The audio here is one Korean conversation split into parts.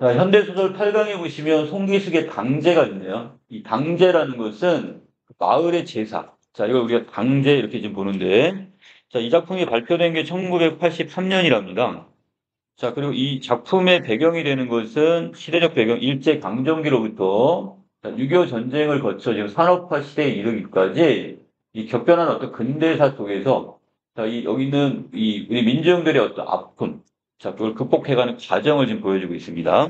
자, 현대소설 8강에 보시면 송기숙의 당제가 있네요. 이 당제라는 것은 마을의 제사. 자, 이걸 우리가 당제 이렇게 지금 보는데, 자, 이 작품이 발표된 게 1983년이랍니다. 자, 그리고 이 작품의 배경이 되는 것은 시대적 배경, 일제강점기로부터 6.25 전쟁을 거쳐 지금 산업화 시대에 이르기까지 이 격변한 어떤 근대사 속에서 자, 여기는 우리 민중들의 어떤 아픔, 자, 그걸 극복해가는 과정을 지금 보여주고 있습니다.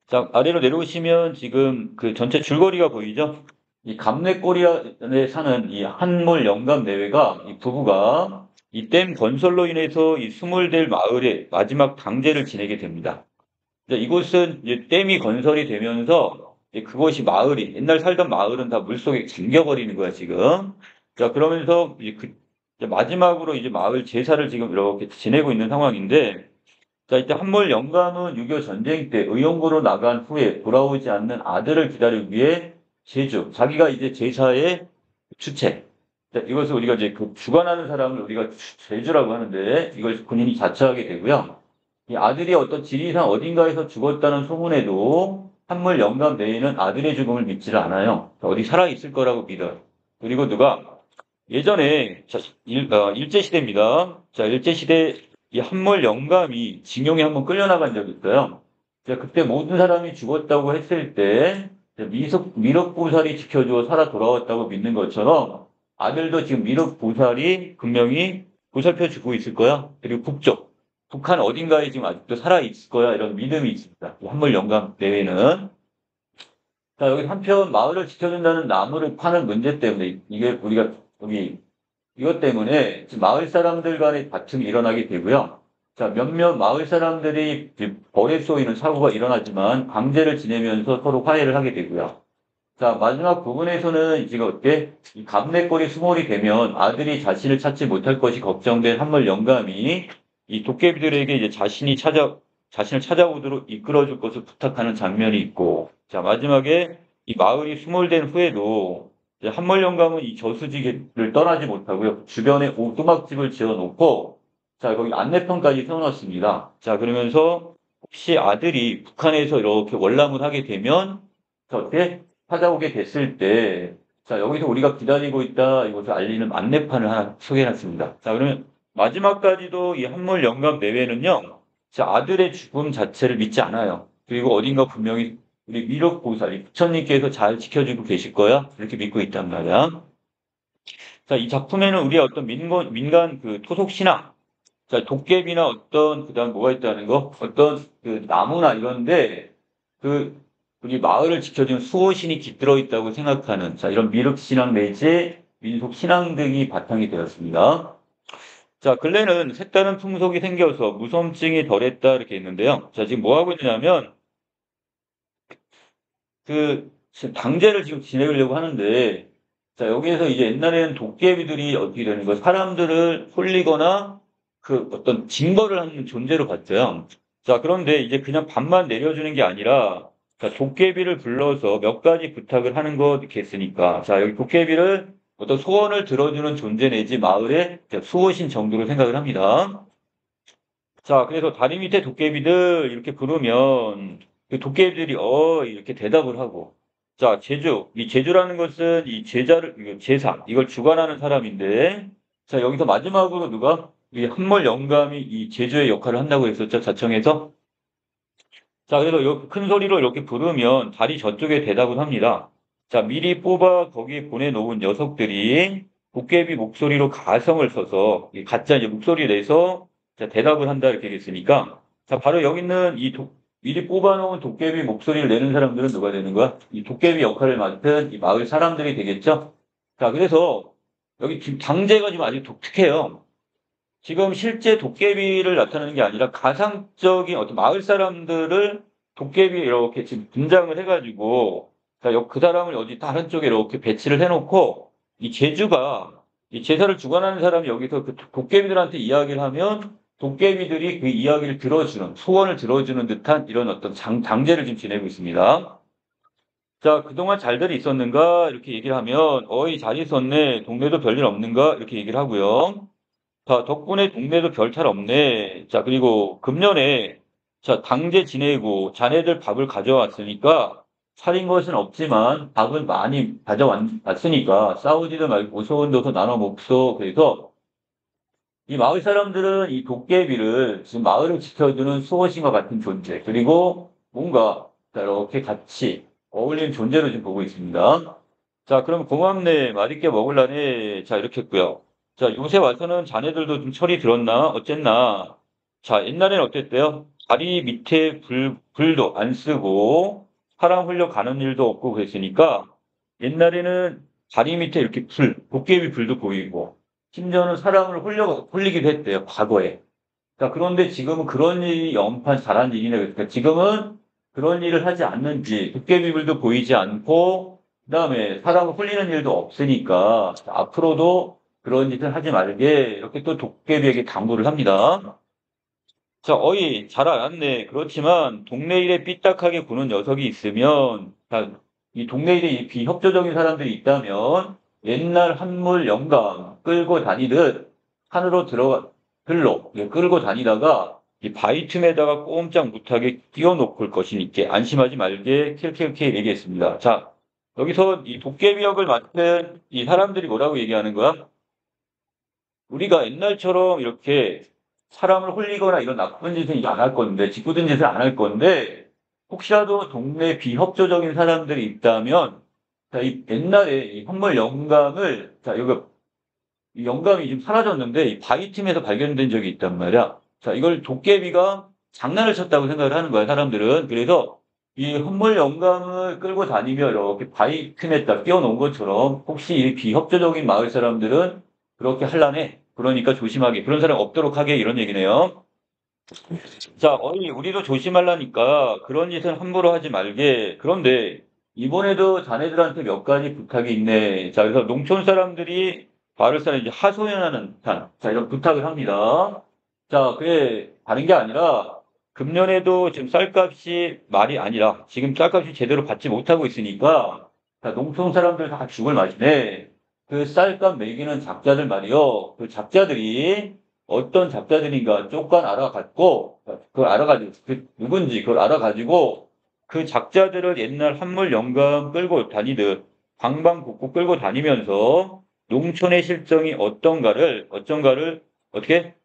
자, 아래로 내려오시면 지금 그 전체 줄거리가 보이죠? 이 감내꼬리에 사는 이 한몰 영감 내외가 이 부부가 이 댐 건설로 인해서 이 스물델 마을에 마지막 당제를 지내게 됩니다. 이곳은 이제 댐이 건설이 되면서 이제 그곳이 마을이 옛날 살던 마을은 다 물속에 잠겨버리는 거야 지금. 자 그러면서 이제 마지막으로 이제 마을 제사를 지금 이렇게 지내고 있는 상황인데 자, 이때 한몰 영감은 6.25 전쟁 때 의용구로 나간 후에 돌아오지 않는 아들을 기다리기 위해 제주, 자기가 이제 제사의 주체. 자, 이것을 우리가 이제 그 주관하는 사람을 우리가 제주라고 하는데 이걸 본인이 자처하게 되고요. 이 아들이 어떤 지리산 어딘가에서 죽었다는 소문에도 한몰 영감 내에는 아들의 죽음을 믿지를 않아요. 어디 살아있을 거라고 믿어요. 그리고 누가 예전에 자, 일제시대입니다. 자, 일제시대 이 한몰 영감이 징용에 한번 끌려나간 적이 있어요. 자, 그때 모든 사람이 죽었다고 했을 때 미륵보살이 지켜주어 살아 돌아왔다고 믿는 것처럼 아들도 지금 미륵보살이 분명히 보살펴 주고 있을 거야. 그리고 북한 어딘가에 지금 아직도 살아 있을 거야. 이런 믿음이 있습니다. 이 한몰 영감 내외는. 자, 여기 한편 마을을 지켜준다는 나무를 파는 문제 때문에 이게 우리가 여기 이것 때문에 지금 마을 사람들 간의 다툼이 일어나게 되고요. 자, 몇몇 마을 사람들이 벌에 쏘이는 사고가 일어나지만 강제를 지내면서 서로 화해를 하게 되고요. 자, 마지막 부분에서는 지금 어때? 이 감내골이 수몰이 되면 아들이 자신을 찾지 못할 것이 걱정된 한물 영감이 이 도깨비들에게 이제 자신을 찾아오도록 이끌어줄 것을 부탁하는 장면이 있고, 자, 마지막에 이 마을이 수몰된 후에도 이제 한물 영감은 이 저수지를 떠나지 못하고요. 주변에 오두막집을 지어 놓고, 자, 거기 안내편까지 세워놨습니다. 자, 그러면서 혹시 아들이 북한에서 이렇게 월남을 하게 되면, 자, 어때? 찾아오게 됐을 때, 자, 여기서 우리가 기다리고 있다, 이것을 알리는 안내판을 하나 소개해놨습니다. 자, 그러면 마지막까지도 이 한몰 영감 내외는요, 자, 아들의 죽음 자체를 믿지 않아요. 그리고 어딘가 분명히 우리 미륵보살, 부처님께서 잘 지켜주고 계실 거야? 이렇게 믿고 있단 말이야. 자, 이 작품에는 우리의 어떤 민간 그 토속신앙, 자, 도깨비나 그다음 뭐가 있다는 거? 어떤 그 나무나 이런데, 그, 우리 마을을 지켜주는 수호신이 깃들어 있다고 생각하는, 자, 이런 미륵신앙 내지 민속신앙 등이 바탕이 되었습니다. 자, 근래는 색다른 풍속이 생겨서 무섬증이 덜했다, 이렇게 했는데요. 자, 지금 뭐 하고 있냐면, 지금 당제를 지금 지내려고 하는데, 자, 여기에서 이제 옛날에는 도깨비들이 어떻게 되는 거예요? 사람들을 홀리거나 그 어떤 징벌을 하는 존재로 봤어요. 자, 그런데 이제 그냥 밥만 내려주는 게 아니라, 자, 도깨비를 불러서 몇 가지 부탁을 하는 거겠으니까. 자, 여기 도깨비를 어떤 소원을 들어주는 존재 내지 마을의 수호신 정도로 생각을 합니다. 자, 그래서 다리 밑에 도깨비들 이렇게 부르면 그 도깨비들이 이렇게 대답을 하고 자, 이 제주라는 것은 이 제사 이걸 주관하는 사람인데 자, 여기서 마지막으로 누가 이 한몰 영감이 이 제주의 역할을 한다고 했었죠, 자청에서. 자, 그래서 큰 소리로 이렇게 부르면 다리 저쪽에 대답을 합니다. 자, 미리 뽑아 거기에 보내놓은 녀석들이 도깨비 목소리로 가성을 써서 이 가짜 이제 목소리 내서 자, 대답을 한다 이렇게 됐으니까 자, 바로 여기 있는 미리 뽑아놓은 도깨비 목소리를 내는 사람들은 누가 되는 거야? 이 도깨비 역할을 맡은 이 마을 사람들이 되겠죠? 자, 그래서 여기 지금 당제가 지금 아주 독특해요. 지금 실제 도깨비를 나타내는 게 아니라 가상적인 어떤 마을 사람들을 도깨비 이렇게 지금 분장을 해가지고 그 사람을 어디 다른 쪽에 이렇게 배치를 해놓고 이 제사를 주관하는 사람이 여기서 그 도깨비들한테 이야기를 하면 도깨비들이 그 이야기를 들어주는 소원을 들어주는 듯한 이런 어떤 당제를 지금 지내고 있습니다. 자, 그동안 잘들이 있었는가? 이렇게 얘기를 하면, 어이, 잘 있었네. 동네도 별일 없는가? 이렇게 얘기를 하고요. 자, 덕분에 동네도 별 탈 없네. 자, 그리고 금년에 자, 당제 지내고 자네들 밥을 가져왔으니까 차린 것은 없지만 밥은 많이 가져왔으니까 싸우지도 말고 소원도서 나눠 먹소. 그래서 이 마을 사람들은 이 도깨비를 지금 마을을 지켜주는 수호신과 같은 존재, 그리고 뭔가 자, 이렇게 같이 어울리는 존재로 지금 보고 있습니다. 자, 그럼 고맙네. 맛있게 먹을라네. 자, 이렇게 했고요. 자, 요새 와서는 자네들도 좀 철이 들었나? 어쨌나? 자, 옛날에는 어땠대요? 다리 밑에 불도 안 쓰고 사람 흘려가는 일도 없고 그랬으니까 옛날에는 다리 밑에 이렇게 도깨비 불도 보이고 심지어는 사람을 홀리기도 했대요, 과거에. 자, 그런데 지금은 그런 일이 연판 잘한 일이네. 그러니까 지금은 그런 일을 하지 않는지, 도깨비불도 보이지 않고, 그 다음에 사람을 홀리는 일도 없으니까, 자, 앞으로도 그런 짓을 하지 말게, 이렇게 또 도깨비에게 당부를 합니다. 자, 어이, 잘 알았네. 그렇지만, 동네 일에 삐딱하게 구는 녀석이 있으면, 자, 이 동네 일에 이 비협조적인 사람들이 있다면, 옛날 한물 영감 끌고 다니듯, 산으로 들로 끌고 다니다가, 이 바위 틈에다가 꼼짝 못하게 끼워놓을 것이니까 안심하지 말게 킬킬킬 얘기했습니다. 자, 여기서 이 도깨비 역을 맡은 이 사람들이 뭐라고 얘기하는 거야? 우리가 옛날처럼 이렇게 사람을 홀리거나 이런 나쁜 짓은 안 할 건데, 짓궂은 짓을 안 할 건데, 혹시라도 동네 비협조적인 사람들이 있다면, 자, 이 옛날에 이 선물 영감을, 자, 이거, 이 영감이 지금 사라졌는데, 이 바위틈에서 발견된 적이 있단 말이야. 자, 이걸 도깨비가 장난을 쳤다고 생각을 하는 거야, 사람들은. 그래서 이 선물 영감을 끌고 다니며 이렇게 바위틈에다 끼워놓은 것처럼, 혹시 이 비협조적인 마을 사람들은 그렇게 할라네. 그러니까 조심하게. 그런 사람 없도록 하게. 이런 얘기네요. 자, 어이, 우리도 조심하려니까 그런 짓은 함부로 하지 말게. 그런데 이번에도 자네들한테 몇 가지 부탁이 있네. 자, 그래서 농촌 사람들이 마을 사람 이제 하소연하는 자, 이런 부탁을 합니다. 자, 그게 다른 게 아니라 금년에도 지금 쌀값이 말이 아니라 지금 쌀값이 제대로 받지 못하고 있으니까 자, 농촌 사람들 다 죽을 맛이네. 그 쌀값 매기는 작자들 말이요. 그 작자들이 어떤 작자들인가 쪽간 알아갖고, 그걸 알아가지고, 그 누군지 그걸 알아가지고, 그 작자들을 옛날 한물 영감 끌고 다니듯, 방방곡곡 끌고 다니면서, 농촌의 실정이 어떤가를, 어떻게?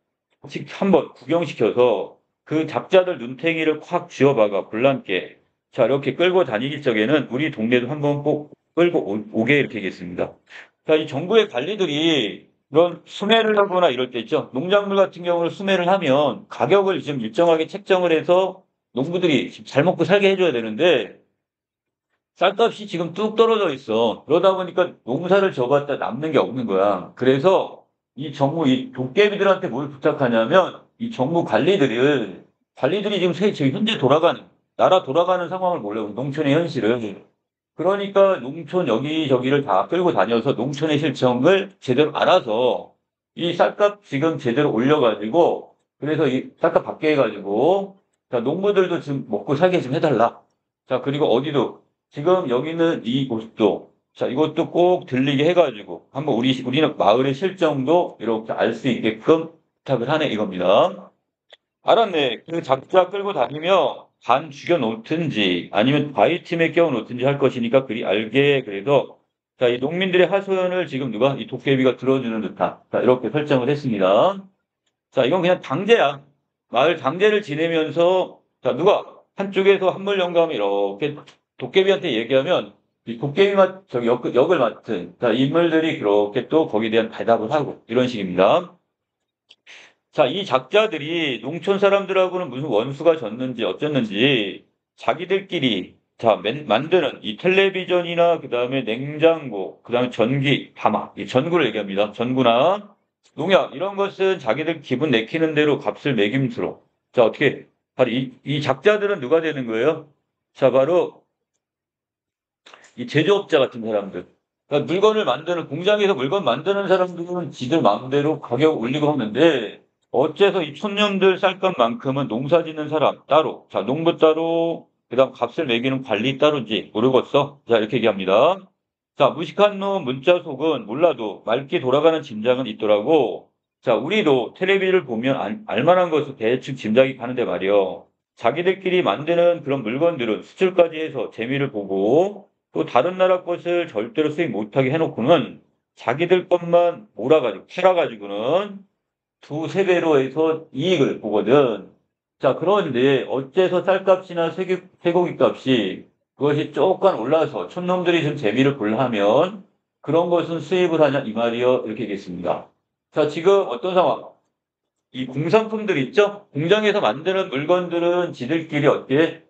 한번 구경시켜서, 그 작자들 눈탱이를 콱 쥐어박아, 곤란께. 자, 이렇게 끌고 다니기 적에는 우리 동네도 한번 꼭 끌고 오게 이렇게 하겠습니다. 자, 이 정부의 관리들이 이런 수매를 하거나 이럴 때 있죠. 농작물 같은 경우는 수매를 하면 가격을 지금 일정하게 책정을 해서 농부들이 잘 먹고 살게 해줘야 되는데 쌀값이 지금 뚝 떨어져 있어. 그러다 보니까 농사를 져봤자 남는 게 없는 거야. 그래서 이 도깨비들한테 뭘 부탁하냐면 이 정부 관리들이 지금 현재 나라 돌아가는 상황을 몰라요. 농촌의 현실을. 그러니까 농촌 여기저기를 다 끌고 다녀서 농촌의 실정을 제대로 알아서 이 쌀값 지금 제대로 올려가지고 그래서 이 쌀값 받게 해가지고 자 농부들도 지금 먹고 살게 좀 해달라. 자 그리고 어디도 지금 여기는 이곳도 자 이것도 꼭 들리게 해가지고 한번 우리는 마을의 실정도 이렇게 알 수 있게끔 부탁을 하네 이겁니다. 알았네. 그 작자 끌고 다니며 반 죽여 놓든지 아니면 바위팀에 끼워 놓든지 할 것이니까 그리 알게 그래서 자, 이 농민들의 하소연을 지금 이 도깨비가 들어주는 듯한 자, 이렇게 설정을 했습니다. 자, 이건 그냥 당제야. 마을 당제를 지내면서 자, 한쪽에서 한물 영감이 이렇게 도깨비한테 얘기하면 이 저기 역을 맡은 자, 인물들이 그렇게 또 거기에 대한 대답을 하고 이런 식입니다. 자, 이 작자들이 농촌 사람들하고는 무슨 원수가 졌는지 어쨌는지 자기들끼리 만드는 이 텔레비전이나 그다음에 냉장고, 그다음에 전기, 다막, 이 전구를 얘기합니다. 전구나 농약 이런 것은 자기들 기분 내키는 대로 값을 매김수로. 자, 어떻게 바로 이 작자들은 누가 되는 거예요? 자, 바로 이 제조업자 같은 사람들. 그러니까 공장에서 물건 만드는 사람들은 지들 마음대로 가격 올리고 하는데, 어째서 이 촌놈들 쌀값만큼은 농사 짓는 사람 따로, 자, 농부 따로, 그 다음 값을 매기는 관리 따로인지 모르겠어. 자, 이렇게 얘기합니다. 자, 무식한 놈 문자 속은 몰라도 맑게 돌아가는 짐작은 있더라고. 자, 우리도 텔레비를 보면 알만한 것을 대충 짐작이 가는데 말이요. 자기들끼리 만드는 그런 물건들은 수출까지 해서 재미를 보고 또 다른 나라 것을 절대로 수입 못하게 해놓고는 자기들 것만 몰아가지고 팔아가지고는 두세 배로 해서 이익을 보거든. 자, 그런데 어째서 쌀값이나 쇠고기 값이 그것이 조금 올라서 촌놈들이 좀 재미를 보려면 그런 것은 수입을 하냐 이 말이요. 이렇게 얘기했습니다. 자, 지금 어떤 상황? 이 공산품들 있죠? 공장에서 만드는 물건들은 지들끼리 어떻게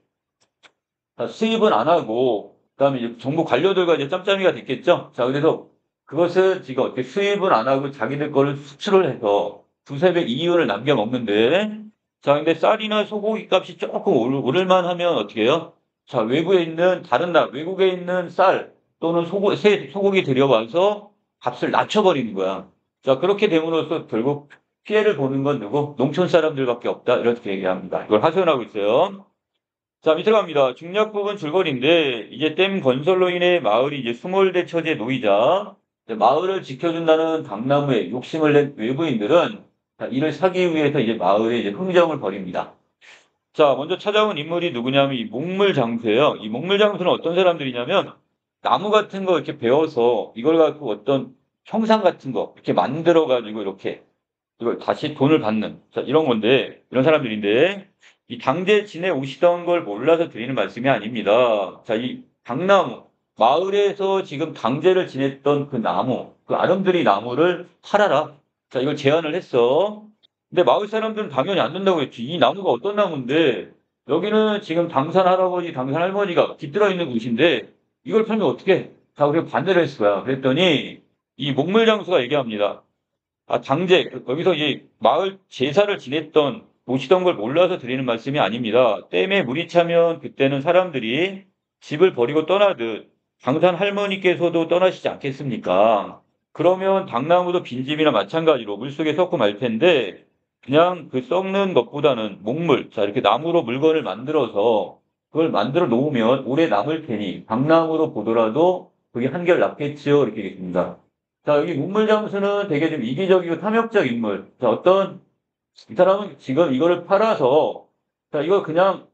수입은 안 하고 그다음에 이제 정부 관료들과 이제 짬짬이가 됐겠죠? 자, 그래서 그것은 지금 어떻게 수입은 안 하고 자기들 거를 수출을 해서 두세 배 이윤을 남겨 먹는데 자, 근데 쌀이나 소고기 값이 조금 오를만 하면 어떻게 해요? 자, 외부에 있는 다른 나라, 외국에 있는 쌀 또는 소고기 들여와서 값을 낮춰버리는 거야. 자, 그렇게 됨으로써 결국 피해를 보는 건 누구? 농촌 사람들밖에 없다. 이렇게 얘기합니다. 이걸 하소연하고 있어요. 자, 밑으로 갑니다. 중략 부분 줄거리인데, 이제 댐 건설로 인해 마을이 이제 수몰대 처지에 놓이자, 이제 마을을 지켜준다는 당나무에 욕심을 낸 외부인들은, 자, 이를 사기 위해서 이제 마을에 이제 흥정을 벌입니다. 자, 먼저 찾아온 인물이 누구냐면 이 목물장수예요. 이 목물장수는 어떤 사람들이냐면, 나무 같은 거 이렇게 베어서 이걸 갖고 어떤 형상 같은 거 이렇게 만들어가지고 이렇게 이걸 다시 돈을 받는, 자, 이런 건데, 이런 사람들인데, 이 당대 지내 오시던 걸 몰라서 드리는 말씀이 아닙니다. 자, 이 당나무, 마을에서 지금 당제를 지냈던 그 나무, 그 아름드리 나무를 팔아라. 자, 이걸 제안을 했어. 근데 마을 사람들은 당연히 안 된다고 했지. 이 나무가 어떤 나무인데, 여기는 지금 당산 할아버지, 당산 할머니가 깃들어 있는 곳인데, 이걸 팔면 어떻게? 자, 그리고 반대를 했을 거야. 그랬더니, 이 목물장수가 얘기합니다. 아, 당제, 여기서 이제 마을 제사를 지냈던, 모시던 걸 몰라서 드리는 말씀이 아닙니다. 댐에 물이 차면 그때는 사람들이 집을 버리고 떠나듯 당산 할머니께서도 떠나시지 않겠습니까? 그러면 당나무도 빈집이나 마찬가지로 물속에 썩고 말 텐데, 그냥 그 썩는 것보다는 목물, 자, 이렇게 나무로 물건을 만들어서 그걸 만들어 놓으면 오래 남을 테니, 당나무로 보더라도 그게 한결 낫겠지요. 이렇게 얘기했습니다. 자, 여기 문물장수는 되게 좀 이기적이고 탐욕적 인물. 자, 이 사람은 지금 이거를 팔아서, 자, 이거 그냥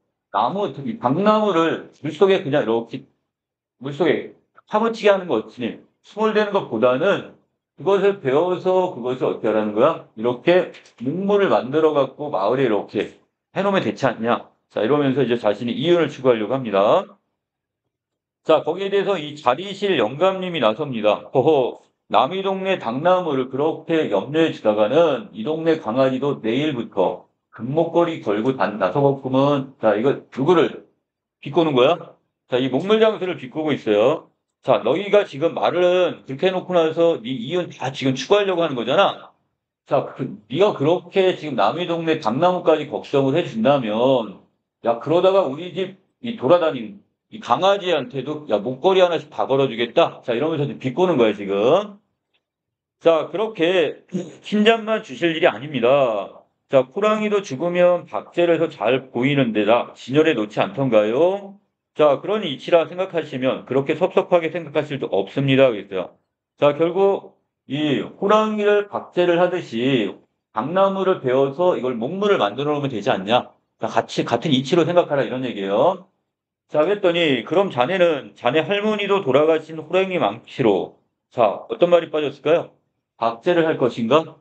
특히 박나무를 물속에 그냥 이렇게, 물속에 파묻히게 하는 거 없지. 수몰되는 것보다는 그것을 배워서 그것을 어떻게 하라는 거야? 이렇게 문물을 만들어 갖고 마을에 이렇게 해놓으면 되지 않냐? 자, 이러면서 이제 자신이 이윤을 추구하려고 합니다. 자, 거기에 대해서 이 자리실 영감님이 나섭니다. 허허, 남이 동네 당나무를 그렇게 염려해 주다가는 이 동네 강아지도 내일부터 금목걸이 걸고 나서겠구먼. 자, 이거 누구를 비꼬는 거야? 자, 이 목물장수를 비꼬고 있어요. 자, 너희가 지금 말은 그렇게 해놓고 나서 네 이윤 다 지금 추구하려고 하는 거잖아. 자, 네가 그렇게 지금 남의 동네 당나무까지 걱정을 해준다면, 야, 그러다가 우리 집 이 돌아다니는 이 강아지한테도 야, 목걸이 하나씩 다 걸어주겠다. 자, 이러면서 지금 비꼬는 거야, 지금. 자, 그렇게 흰잔만 주실 일이 아닙니다. 자, 호랑이도 죽으면 박제를 해서 잘 보이는 데다 진열해 놓지 않던가요? 자, 그런 이치라 생각하시면 그렇게 섭섭하게 생각하실 수 없습니다. 그랬어요. 자, 결국 이 호랑이를 박제를 하듯이 당나무를 베어서 이걸 목물을 만들어 놓으면 되지 않냐? 자, 같은 이치로 생각하라 이런 얘기예요. 자, 그랬더니 그럼 자네 할머니도 돌아가신 호랑이 망치로 자, 어떤 말이 빠졌을까요? 박제를 할 것인가?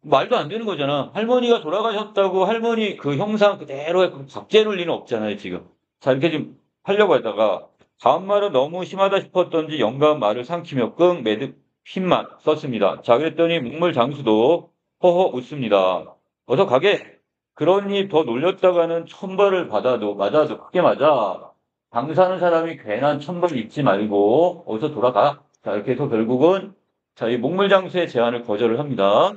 말도 안 되는 거잖아. 할머니가 돌아가셨다고 할머니 그 형상 그대로 해서 박제할 리는 없잖아요, 지금. 자, 이렇게 좀 하려고 하다가 다음 말은 너무 심하다 싶었던지 영감 말을 삼키며 끙 매듭 휜만 썼습니다. 자, 그랬더니 문물 장수도 허허 웃습니다. 어서 가게. 그러니 더 놀렸다가는 천벌을 맞아도 크게 맞아. 당사는 사람이 괜한 천벌 잊지 말고 어서 돌아가. 자, 이렇게 해서 결국은 자, 이 목물장수의 제안을 거절을 합니다.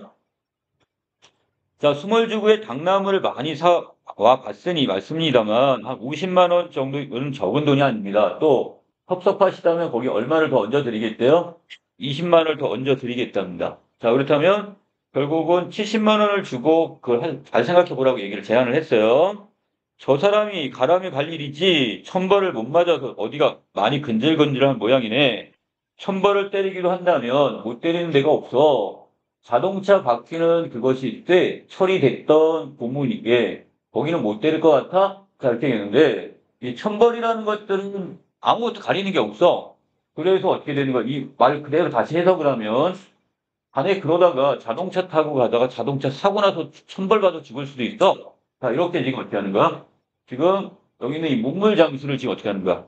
자, 수몰주구에 당나무를 많이 사와 봤으니 맞습니다만, 한 50만 원 정도는 적은 돈이 아닙니다. 또, 섭섭하시다면 거기 얼마를 더 얹어드리겠대요? 20만 원을 더 얹어드리겠답니다. 자, 그렇다면, 결국은 70만 원을 주고, 그걸 잘 생각해 보라고 얘기를 제안을 했어요. 저 사람이 가람이 갈 일이지, 천벌을 못 맞아서 어디가 많이 근질근질한 모양이네. 천벌을 때리기로 한다면, 못 때리는 데가 없어. 자동차 바퀴는 그것이 때 처리됐던 고문이게 거기는 못 때릴 것 같아? 자, 이렇게 했는데, 이 천벌이라는 것들은 아무것도 가리는 게 없어. 그래서 어떻게 되는 거야? 이 말 그대로 다시 해석을 하면, 안에 그러다가 자동차 타고 가다가 자동차 사고 나서 천벌받아 죽을 수도 있어. 자, 이렇게 지금 어떻게 하는 거야? 지금 여기는 이 문물장수를 지금 어떻게 하는 거야?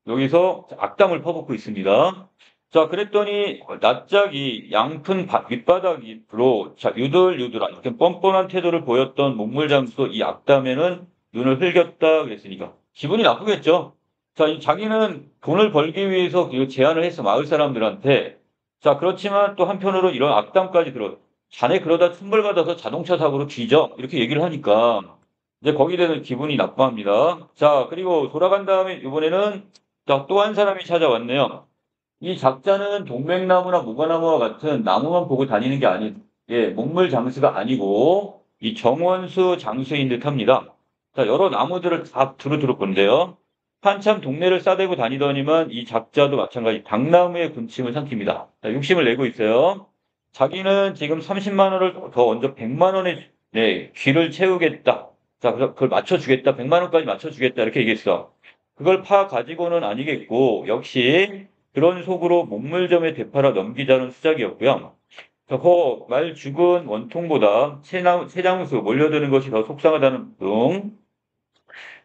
여기서 악담을 퍼붓고 있습니다. 자, 그랬더니 낯짝이 양푼 밑바닥으로 자, 유들유들한 이렇게 뻔뻔한 태도를 보였던 문물장수도 이 악담에는 눈을 흘겼다 그랬으니까 기분이 나쁘겠죠. 자, 자기는 돈을 벌기 위해서 그 제안을 했어 마을 사람들한테. 자, 그렇지만 또 한편으로 이런 악담까지 들어. 자네 그러다 천벌받아서 자동차 사고로 뒤져 이렇게 얘기를 하니까 이제 거기에 대해서 기분이 나빠합니다. 자, 그리고 돌아간 다음에 이번에는 자, 또 한 사람이 찾아왔네요. 이 작자는 동맥나무나 무화나무와 같은 나무만 보고 다니는 게 아닌, 예, 목물 장수가 아니고, 이 정원수 장수인 듯 합니다. 자, 여러 나무들을 다 두루두루 본데요. 한참 동네를 싸대고 다니더니만 이 작자도 마찬가지 당나무의 군침을 삼킵니다. 자, 욕심을 내고 있어요. 자기는 지금 30만 원을 더 얹어 100만 원에, 네, 귀를 채우겠다. 자, 그래서 그걸 맞춰주겠다. 100만 원까지 맞춰주겠다. 이렇게 얘기했어. 그걸 파 가지고는 아니겠고 역시 그런 속으로 목물점에 되팔아 넘기자는 수작이었고요. 말 죽은 원통보다 채장수 몰려드는 것이 더 속상하다는 등.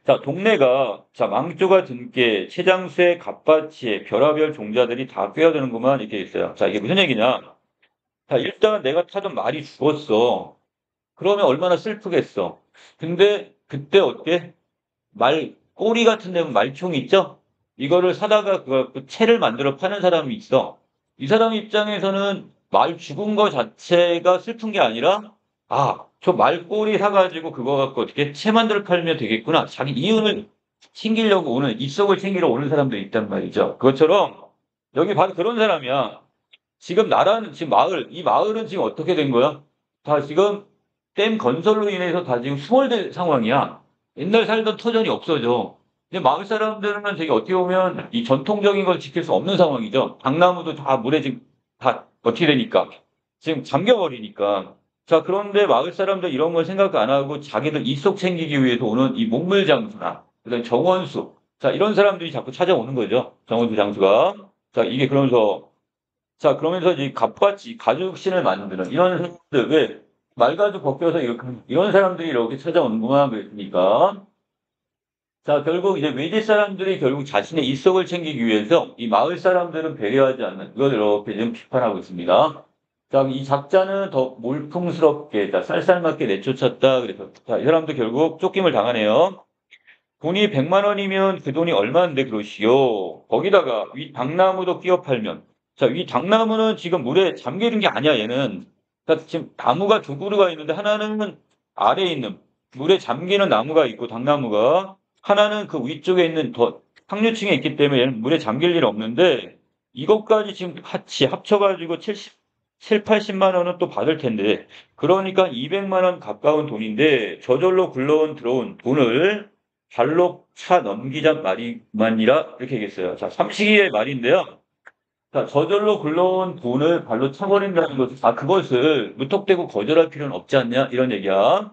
자, 동네가 자 망조가 든게 채장수의 갓바치에 별하별 종자들이 다 꿰어드는구만 이렇게 있어요. 자, 이게 무슨 얘기냐? 자, 일단 내가 타던 말이 죽었어. 그러면 얼마나 슬프겠어. 근데 그때 어때? 꼬리 같은 데는 말총 있죠? 이거를 사다가 그 채를 만들어 파는 사람이 있어. 이 사람 입장에서는 말 죽은 거 자체가 슬픈 게 아니라, 아, 저 말꼬리 사가지고 그거 갖고 어떻게 채 만들어 팔면 되겠구나. 자기 이윤을 챙기려고 오는, 이속을 챙기러 오는 사람들이 있단 말이죠. 그것처럼, 여기 바로 그런 사람이야. 지금 이 마을은 지금 어떻게 된 거야? 다 지금 댐 건설로 인해서 다 지금 수몰된 상황이야. 옛날 살던 터전이 없어져. 근데 마을 사람들은 되게 어떻게 보면 이 전통적인 걸 지킬 수 없는 상황이죠. 당나무도 다 물에 지금 다 어떻게 되니까. 지금 잠겨버리니까. 자, 그런데 마을 사람들 이런 걸 생각 안 하고 자기들 이속 챙기기 위해서 오는 이 목물장수나, 그다음에 정원수. 자, 이런 사람들이 자꾸 찾아오는 거죠. 정원수 장수가. 자, 이게 그러면서 자, 그러면서 이 갑같이 가죽신을 만드는 이런 사람들, 왜? 말가죽 벗겨서 이런 사람들이 이렇게 찾아오는구나, 그랬으니까. 자, 결국 이제 외지 사람들이 결국 자신의 이속을 챙기기 위해서 이 마을 사람들은 배려하지 않는, 이걸 이렇게 지금 비판하고 있습니다. 자, 이 작자는 더 몰풍스럽게, 자, 쌀쌀맞게 내쫓았다. 그래서, 자, 이 사람도 결국 쫓김을 당하네요. 돈이 100만 원이면 그 돈이 얼마인데 그러시오. 거기다가 위 당나무도 끼워 팔면. 자, 위 당나무는 지금 물에 잠기는 게 아니야, 얘는. 그러니까 지금 나무가 두 그루가 있는데 하나는 아래에 있는 물에 잠기는 나무가 있고 당나무가 하나는 그 위쪽에 있는 더 상류층에 있기 때문에 얘는 물에 잠길 일 없는데 이것까지 지금 같이 합쳐가지고 80만 원은 또 받을 텐데 그러니까 200만 원 가까운 돈인데 저절로 들어온 돈을 발로 차 넘기자 말이만이라 이렇게 얘기했어요. 자, 삼식이의 말인데요. 자, 저절로 굴러온 돈을 발로 차버린다는 것, 그것을 무턱대고 거절할 필요는 없지 않냐? 이런 얘기야.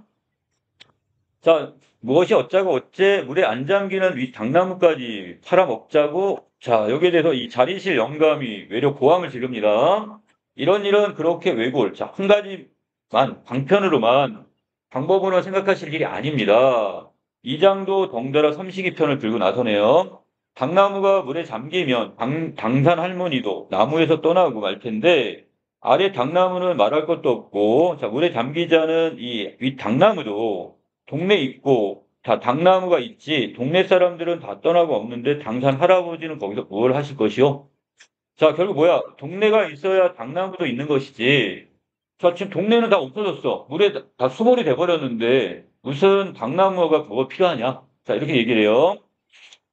자, 무엇이 어쩌고 어째 물에 안 잠기는 위 당나무까지 팔아먹자고. 자, 여기에 대해서 이 자리실 영감이 외려 고함을 지릅니다. 이런 일은 그렇게 외골. 자, 한 가지만, 방편으로만 방법으로 생각하실 일이 아닙니다. 이장도 덩달아 삼식이 편을 들고 나서네요. 당나무가 물에 잠기면 당산 할머니도 나무에서 떠나고 말 텐데, 아래 당나무는 말할 것도 없고, 자, 물에 잠기자는 이 윗 당나무도 동네 있고 다 당나무가 있지 동네 사람들은 다 떠나고 없는데 당산 할아버지는 거기서 뭘 하실 것이요? 자, 결국 뭐야? 동네가 있어야 당나무도 있는 것이지. 자, 지금 동네는 다 없어졌어. 물에 다 수몰이 돼버렸는데 무슨 당나무가 그거 필요하냐? 자, 이렇게 얘기를 해요.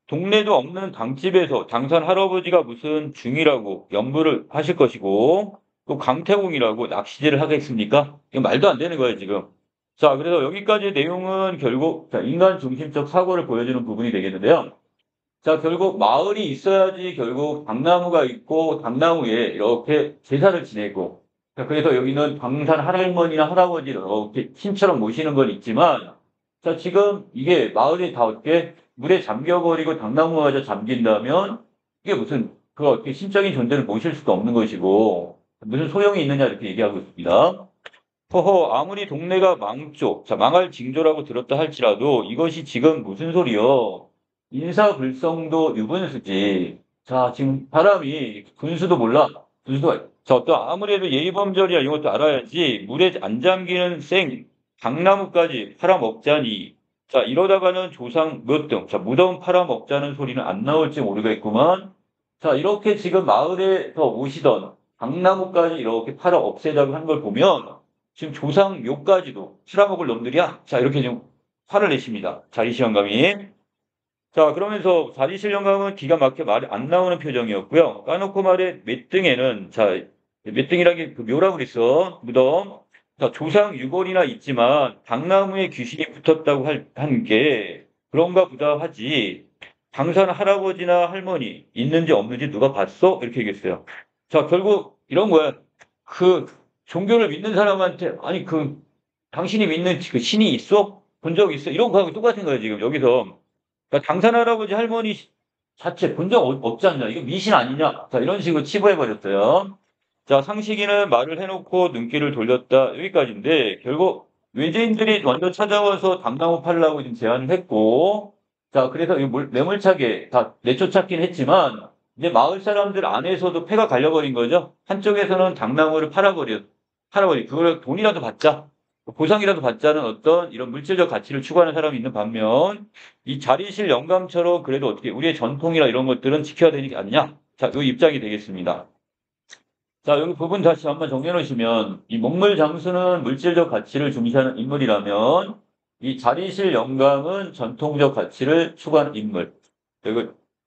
동네도 없는 당집에서 당산 할아버지가 무슨 중이라고 연부를 하실 것이고 또 강태공이라고 낚시질을 하겠습니까? 이거 말도 안 되는 거예요, 지금. 자, 그래서 여기까지의 내용은 결국 자, 인간 중심적 사고를 보여주는 부분이 되겠는데요. 자, 결국 마을이 있어야지 결국 당나무가 있고 당나무에 이렇게 제사를 지내고 자, 그래서 여기는 당산 할머니나 할아버지를 이렇게 신처럼 모시는 건 있지만 자, 지금 이게 마을이 다 어떻게 물에 잠겨버리고 당나무가 다 잠긴다면 이게 무슨 그 어떻게 신적인 존재를 모실 수도 없는 것이고 무슨 소용이 있느냐 이렇게 얘기하고 있습니다. 허허, 아무리 동네가 망조, 자, 망할 징조라고 들었다 할지라도 이것이 지금 무슨 소리요? 인사불성도 유분수지. 자, 지금 사람이 군수도 몰라. 군수가, 자, 어떤 아무래도 예의범절이야 이런 것도 알아야지. 물에 안 잠기는 생, 당나무까지 팔아먹자니. 자, 이러다가는 조상 몇 등, 자, 무덤 팔아먹자는 소리는 안 나올지 모르겠구만. 자, 이렇게 지금 마을에서 오시던 당나무까지 이렇게 팔아 없애자고 한 걸 보면 지금 조상 묘까지도 팔아먹을 놈들이야. 자, 이렇게 좀 화를 내십니다. 자리시영감이. 자, 그러면서 자리신령감은 기가 막혀 말이 안 나오는 표정이었고요. 까놓고 말해 맷등에는 자, 맷등이라는 게 그 묘라고 그랬어. 무덤. 자, 조상 유골이나 있지만 당나무에 귀신이 붙었다고 한 게 그런가 보다 하지. 당산 할아버지나 할머니 있는지 없는지 누가 봤어? 이렇게 얘기했어요. 자, 결국 이런 거야. 그 종교를 믿는 사람한테 아니 그 당신이 믿는 그 신이 있어? 본 적 있어? 이런 거하고 똑같은 거예요, 지금 여기서. 그러니까 당산 할아버지 할머니 자체 본 적 없지 않냐? 이거 미신 아니냐? 자, 이런 식으로 치부해 버렸어요. 자, 상식이는 말을 해놓고 눈길을 돌렸다 여기까지인데 결국 외지인들이 먼저 찾아와서 당나무 팔라고 지금 제안을 했고, 자, 그래서 이 매몰차게 다 내쫓았긴 했지만 이제 마을 사람들 안에서도 패가 갈려버린 거죠. 한쪽에서는 당나무를 팔아버리 그걸 돈이라도 받자. 보상이라도 받자는 어떤 이런 물질적 가치를 추구하는 사람이 있는 반면 이 자리실 영감처럼 그래도 어떻게 우리의 전통이나 이런 것들은 지켜야 되는 게 아니냐? 자, 이 입장이 되겠습니다. 자, 여기 부분 다시 한번 정리해 놓으시면 이 목물장수는 물질적 가치를 중시하는 인물이라면 이 자리실 영감은 전통적 가치를 추구하는 인물.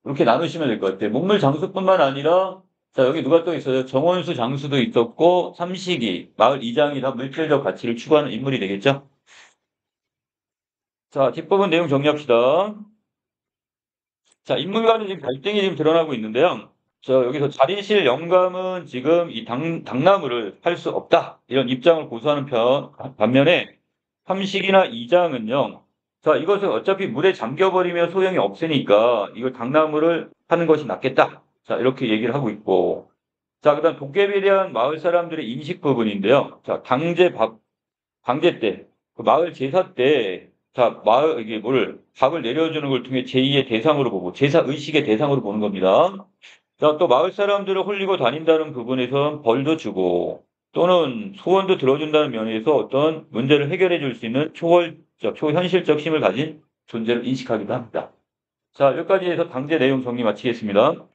이렇게 나누시면 될 것 같아요. 목물장수뿐만 아니라 자, 여기 누가 또 있어요? 정원수 장수도 있었고 삼식이, 마을 이장이 다 물질적 가치를 추구하는 인물이 되겠죠? 자, 뒷부분 내용 정리합시다. 자, 인물 간의 지금 갈등이 지금 드러나고 있는데요. 여기서 자리실 영감은 지금 이 당나무를 팔 수 없다. 이런 입장을 고수하는 반면에 삼식이나 이장은요. 자, 이것은 어차피 물에 잠겨버리면 소용이 없으니까 이걸 당나무를 파는 것이 낫겠다. 자, 이렇게 얘기를 하고 있고. 자, 그 다음 도깨비에 대한 마을 사람들의 인식 부분인데요. 자, 방제 때, 그 마을 제사 때, 자, 이게 밥을 내려주는 걸 통해 제2의 대상으로 보고, 제사 의식의 대상으로 보는 겁니다. 자, 또 마을 사람들을 홀리고 다닌다는 부분에선 벌도 주고, 또는 소원도 들어준다는 면에서 어떤 문제를 해결해 줄 수 있는 초현실적 힘을 가진 존재를 인식하기도 합니다. 자, 여기까지 해서 당제 내용 정리 마치겠습니다.